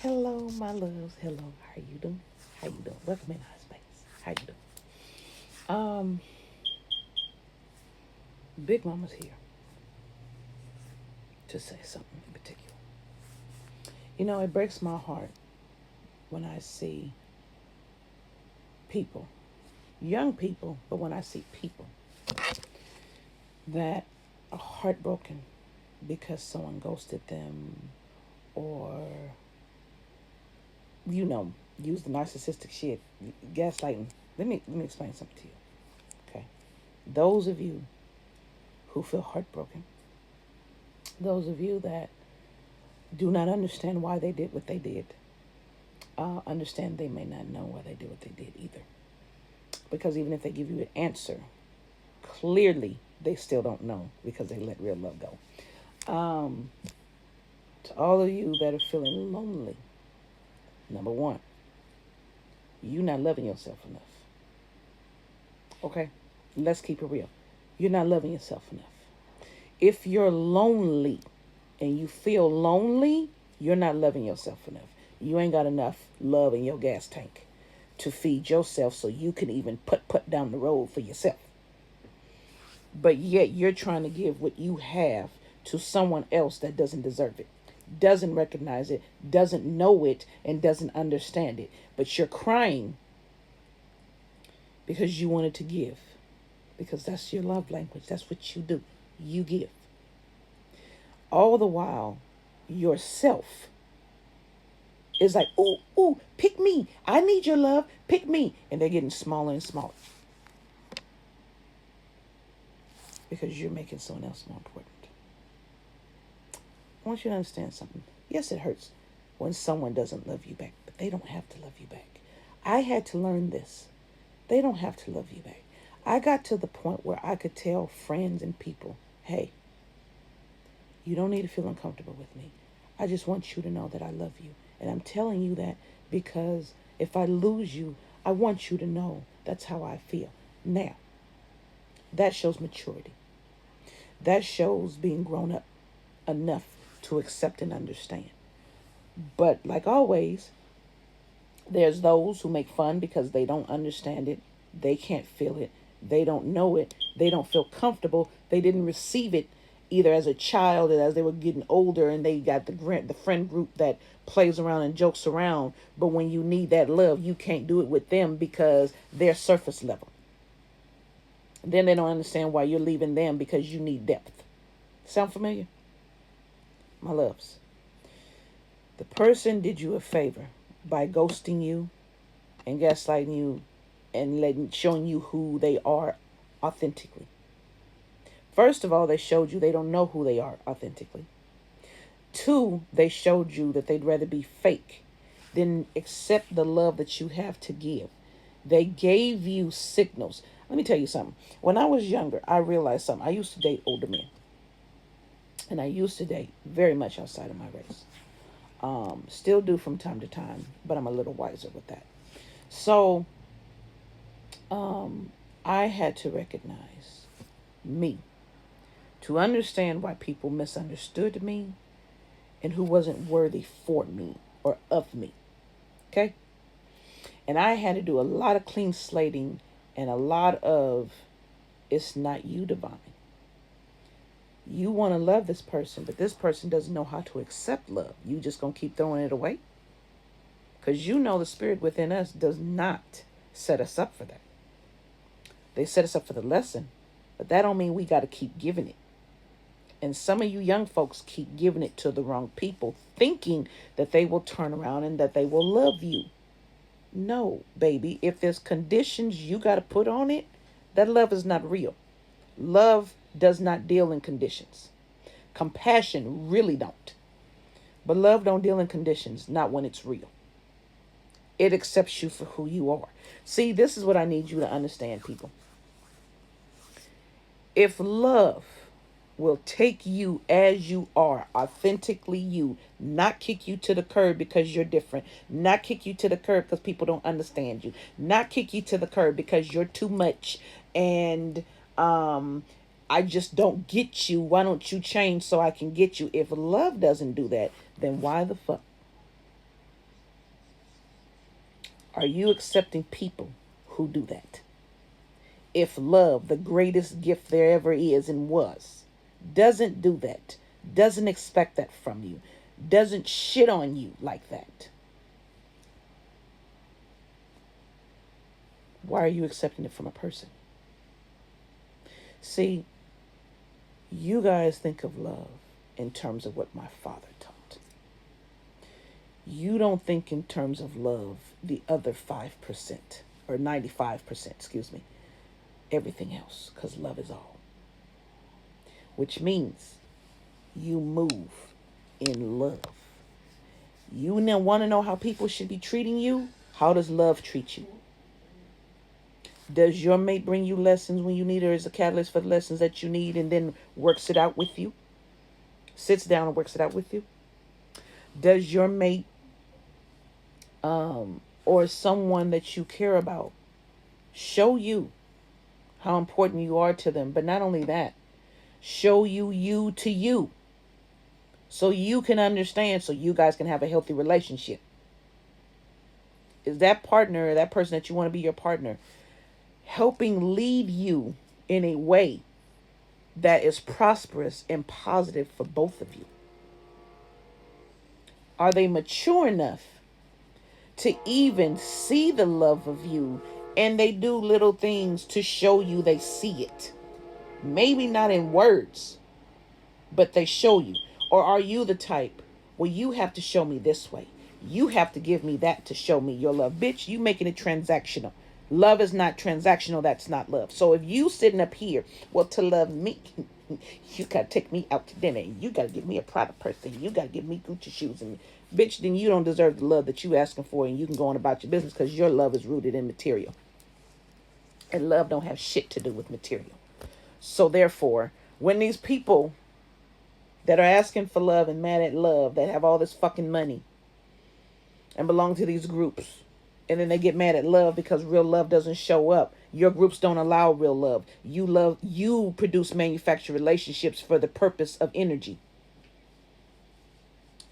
Hello, my loves. Hello, how you doing? How you doing? Welcome in our space. How you doing? Um, Big Mama's here to say something in particular. It breaks my heart when I see people, young people, but when I see people that are heartbroken because someone ghosted them or, you know, use the narcissistic shit, gaslighting. Let me explain something to you. Okay. Those of you who feel heartbroken, those of you that do not understand why they did what they did, understand they may not know why they did what they did either. Because even if they give you an answer, clearly they still don't know because they let real love go. To all of you that are feeling lonely, number one, you're not loving yourself enough. Okay? Let's keep it real. You're not loving yourself enough. If you're lonely and you feel lonely, you're not loving yourself enough. You ain't got enough love in your gas tank to feed yourself so you can even put down the road for yourself. But yet you're trying to give what you have to someone else that doesn't deserve it, doesn't recognize it, doesn't know it, and doesn't understand it. But you're crying because you wanted to give, because that's your love language. That's what you do. You give. All the while, yourself is like, ooh, ooh, pick me. I need your love. Pick me. And they're getting smaller and smaller because you're making someone else more important. I want you to understand something. Yes, it hurts when someone doesn't love you back, but they don't have to love you back. I had to learn this. They don't have to love you back. I got to the point where I could tell friends and people, hey, you don't need to feel uncomfortable with me. I just want you to know that I love you. And I'm telling you that because if I lose you, I want you to know that's how I feel. Now, that shows maturity. That shows being grown up enough to accept and understand. But like always, there's those who make fun because they don't understand it. They can't feel it. They don't know it. They don't feel comfortable. They didn't receive it either as a child or as they were getting older, and they got the friend group that plays around and jokes around. But when you need that love, you can't do it with them because they're surface level. Then they don't understand why you're leaving them because you need depth. Sound familiar? My loves. The person did you a favor by ghosting you and gaslighting you and showing you who they are authentically. First of all, they showed you they don't know who they are authentically. Two, they showed you that they'd rather be fake than accept the love that you have to give. They gave you signals. Let me tell you something. When I was younger, I realized something. I used to date older men, and I used to date very much outside of my race. Still do from time to time, but I'm a little wiser with that. So I had to recognize me to understand why people misunderstood me and who wasn't worthy for me or of me. Okay? And I had to do a lot of clean slating and a lot of it's not you, divine. You want to love this person, but this person doesn't know how to accept love. You just going to keep throwing it away? Because you know the spirit within us does not set us up for that. They set us up for the lesson, but that don't mean we got to keep giving it. And some of you young folks keep giving it to the wrong people, thinking that they will turn around and that they will love you. No, baby. If there's conditions you got to put on it, that love is not real. Love does not deal in conditions. Compassion really don't. But love don't deal in conditions, not when it's real. It accepts you for who you are. See, this is what I need you to understand, people. If love will take you as you are, authentically you, not kick you to the curb because you're different, not kick you to the curb because people don't understand you, not kick you to the curb because you're too much and I just don't get you. Why don't you change so I can get you? If love doesn't do that, then why the fuck? Are you accepting people who do that? If love, the greatest gift there ever is and was, doesn't do that, doesn't expect that from you, doesn't shit on you like that, why are you accepting it from a person? See, you guys think of love in terms of what my father taught. You don't think in terms of love the other 5%, or 95%, excuse me, everything else, because love is all. Which means you move in love. You now want to know how people should be treating you? How does love treat you? Does your mate bring you lessons when you need her as a catalyst for the lessons that you need and then works it out with you? Sits down and works it out with you? Does your mate or someone that you care about show you how important you are to them? But not only that, show you to you so you can understand, so you guys can have a healthy relationship. Is that partner, that person that you want to be your partner, helping lead you in a way that is prosperous and positive for both of you? Are they mature enough to even see the love of you, and they do little things to show you they see it? Maybe not in words, but they show you. Or are you the type, well, you have to show me this way, you have to give me that to show me your love? Bitch, you making it transactional. Love is not transactional. That's not love. So if you sitting up here, well, to love me, you gotta take me out to dinner, and you gotta give me a Prada purse, and you gotta give me Gucci shoes, and bitch, then you don't deserve the love that you asking for, and you can go on about your business, because your love is rooted in material, and love don't have shit to do with material. So therefore, when these people that are asking for love and mad at love, that have all this fucking money and belong to these groups, and then they get mad at love because real love doesn't show up. Your groups don't allow real love. You produce manufactured relationships for the purpose of energy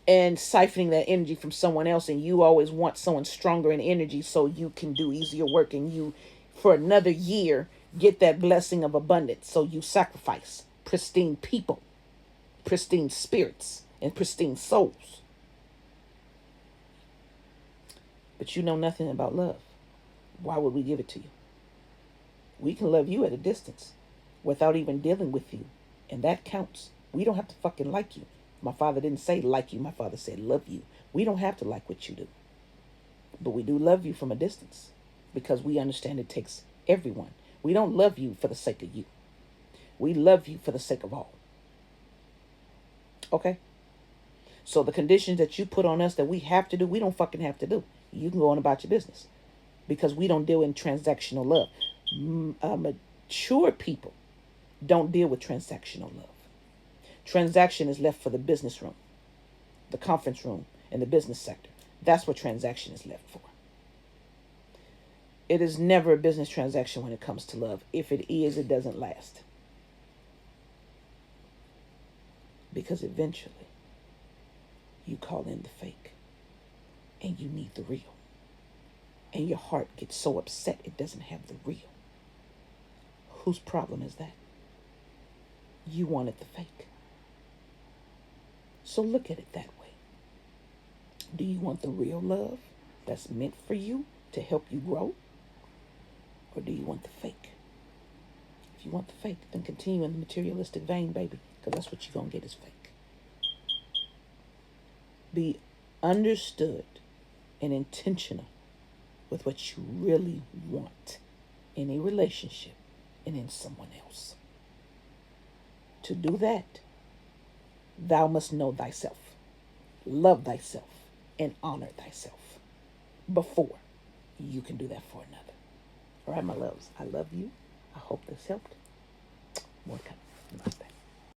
and siphoning that energy from someone else, and you always want someone stronger in energy so you can do easier work, and you for another year get that blessing of abundance. So you sacrifice pristine people, pristine spirits, and pristine souls. But you know nothing about love. Why would we give it to you? We can love you at a distance without even dealing with you, and that counts. We don't have to fucking like you. My father didn't say like you. My father said love you. We don't have to like what you do, but we do love you from a distance because we understand it takes everyone. We don't love you for the sake of you. We love you for the sake of all. Okay? So the conditions that you put on us that we have to do, we don't fucking have to do. You can go on about your business because we don't deal in transactional love. Mature people don't deal with transactional love. Transaction is left for the business room, the conference room, and the business sector. That's what transaction is left for. It is never a business transaction when it comes to love. If it is, it doesn't last. Because eventually, you call in the fake, and you need the real. And your heart gets so upset it doesn't have the real. Whose problem is that? You wanted the fake. So look at it that way. Do you want the real love that's meant for you to help you grow? Or do you want the fake? If you want the fake, then continue in the materialistic vein, baby, because that's what you're going to get is fake. Be understood and intentional with what you really want in a relationship and in someone else. To do that, thou must know thyself, love thyself, and honor thyself before you can do that for another. All right, my loves, I love you. I hope this helped. More coming. Namaste.